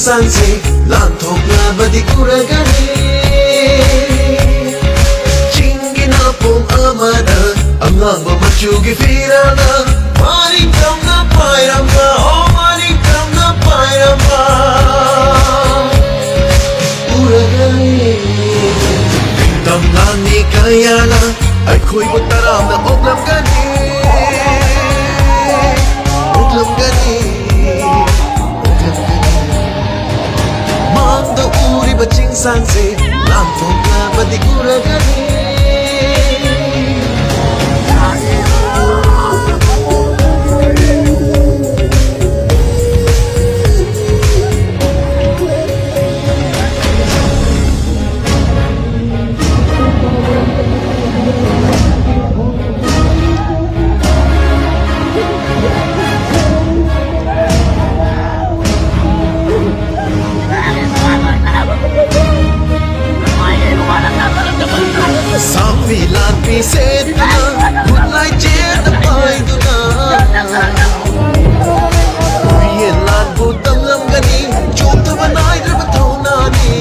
sanse lanthoknabadi uragani chingina pom amada angangba machugi firana manikramna pairamba oh manikramna pairamba uragani tamlani kayana aikhoi botaramna oglamgani Manda uri baching sanse lanthokna badi uragani Safi lan pi setna Hulai jet pai duna Yen lan butam lam gani Chom ta banai dra bathona ni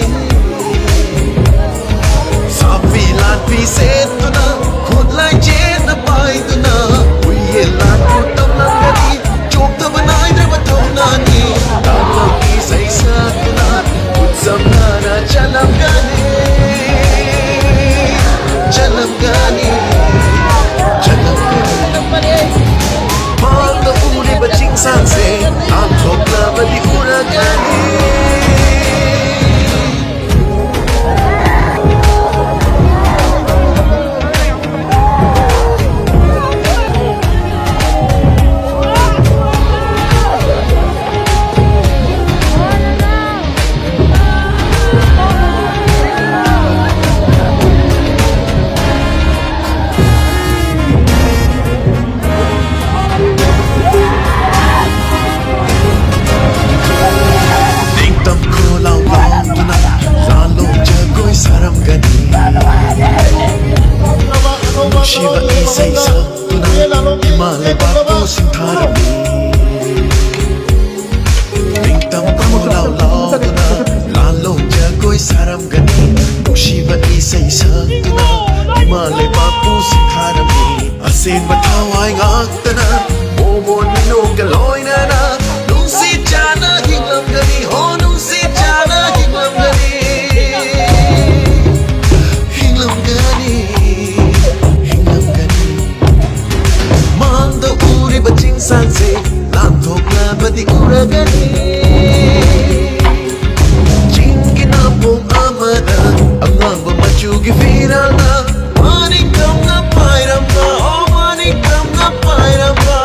Safi lan pi setna Hulai jet pai duna Yen lan butam lam gani Chom ta banai dra bathona ni Talo ki sai satna Utsam na chalam gani Jalam gani Manda uri baching sanse Lanthokna badi uragani Shiva isai sattuna Himalaya bapu sintharami Ringtam kolau lauduna Lalo jagoi saram gani Shiva isai sattuna Himalaya bapu sintharami Asen bathawai ngaktana Momo nino galoinana Nungsi jana hinglam gani Ho nungsi jana hinglam gani Hinglam gani Baching sanse lanthokna badi uragani chingina pom amada angangba machugi firana manikramna pairamba oh manikramna pairamba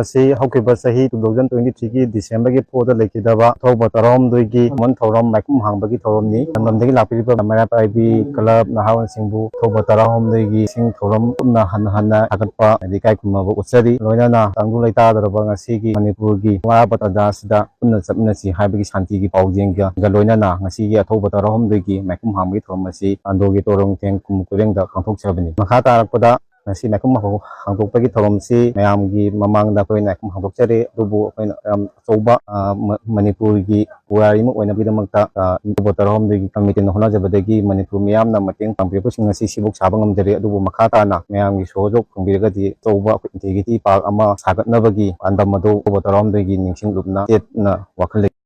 ꯑꯁꯤ ꯍꯧꯈꯤꯕ ꯆꯍꯤ 2023ꯒꯤ ꯗꯤꯁꯦꯝꯕꯔꯒꯤ 4ꯗ ꯂꯩꯈꯤꯗꯕ ꯑꯊꯧꯕ ꯇꯔꯥꯍꯨꯝꯗꯣꯏꯒꯤ ꯃꯣꯟ ꯊꯧꯔꯝ ꯃꯥꯏꯀꯨꯝ ꯍꯥꯡꯕꯒꯤ ꯊꯧꯔꯝꯅꯤ ꯂꯝꯗꯝꯗꯒꯤ ꯂꯥꯛꯄꯤꯔꯤꯕ ꯃꯩꯔꯥꯄꯥꯏꯕꯤ club ꯅꯍꯥꯔꯣꯜꯁꯤꯡꯕꯨ ꯑꯊꯧꯕ ꯇꯔꯥꯍꯨꯝꯗꯣꯏꯒꯤ ꯏꯁꯤꯡ ꯊꯧꯔꯝ ꯄꯨꯟꯅ ꯍꯟꯅ ꯊꯥꯒꯠꯄ ꯏꯀꯥꯏ ꯈꯨꯝꯅꯕ ꯎꯠꯆꯔꯤ ꯂꯣꯏꯅꯅ ꯇꯪꯗꯨ ꯂꯩꯇꯥꯗ꯭ꯔꯕ ꯉꯁꯤꯒꯤ ꯃꯅꯤꯄꯨꯔꯒꯤ ꯋꯥꯔꯕ ꯇꯥꯟꯖꯥꯁꯤꯗ ꯄꯨꯟꯅ ꯆꯠꯃꯤꯟꯅꯁꯤ ꯍꯥꯏꯕꯒꯤ ꯁꯥꯟꯇꯤꯒꯤ ꯄꯥꯎꯖꯦꯜꯒ ꯂꯣꯏꯅꯅ ꯉꯁꯤꯒꯤ ꯑꯊꯧꯕ ꯇꯔꯥꯍꯨꯝꯗꯣꯏꯒꯤ ꯃꯥꯏꯀꯨꯝ ꯍꯥꯡꯕꯒꯤ ꯊꯧꯔꯝ ꯑꯁꯤ ꯑꯟꯗ꯭ꯔꯣꯒꯤ ꯇꯣꯔꯣꯡꯊꯦꯡ ꯈꯨꯟ ꯀꯣꯏꯔꯦꯡꯗ ꯄꯥꯡꯊꯣꯛꯆꯕꯅꯤ ꯃꯈꯥ ꯇꯥꯔꯛꯄꯗ ꯉꯁꯤ ꯃꯥꯏꯀꯨꯝ ꯍꯥꯡꯗꯣꯛꯄꯒꯤ ꯊꯧꯔꯝꯁꯤ ꯃꯌꯥꯝꯒꯤ ꯃꯃꯥꯡꯗ ꯑꯩꯈꯣꯏꯅ ꯃꯥꯏꯀꯨꯝ ꯍꯥꯡꯗꯣꯛꯆꯔꯤ ꯑꯗꯨꯕꯨ ꯑꯩꯈꯣꯏꯅ ꯌꯥꯝ ꯑꯆꯧꯕ ꯃꯅꯤꯄꯨꯔꯒꯤ ꯄꯨꯋꯥꯔꯤ ꯑꯃ ꯑꯣꯏꯅꯕꯒꯤꯗꯃꯛꯇ ꯑꯊꯧꯕ ꯇꯔꯥꯍꯨꯝꯗꯣꯏꯒꯤ ꯀꯃꯤꯇꯤꯅ ꯍꯣꯠꯅꯖꯕꯗꯒꯤ ꯃꯅꯤꯄꯨꯔ ꯃꯤꯌꯥꯝꯅ ꯃꯇꯦꯡ ꯄꯥꯡꯕꯤꯔꯛꯄꯁꯤꯡ ꯑꯁꯤ ꯁꯤꯕꯨꯛ ꯁꯥꯕ ꯉꯝꯖꯔꯤ ꯑꯗꯨꯕꯨ ꯃꯈꯥ ꯇꯥꯅ ꯃꯌꯥꯝꯒꯤ ꯁꯍꯣꯖꯣꯛ ꯐꯪꯕꯤꯔꯒꯗꯤ ꯑꯆꯧꯕ ꯏꯟꯇꯤꯒ꯭ꯔꯤꯇꯤ ꯄꯥꯔꯛ ꯑꯃ ꯁꯥꯒꯠꯅꯕꯒꯤ ꯄꯥꯟꯗꯝ ꯑꯗꯨ ꯑꯊꯧꯕ ꯇꯔꯥꯍꯨꯝꯗꯣꯏꯒꯤ ꯅꯤꯡꯁꯤꯡꯂꯨꯞꯅ ꯆꯦꯠꯅ ꯋꯥꯈꯜ ꯂꯩ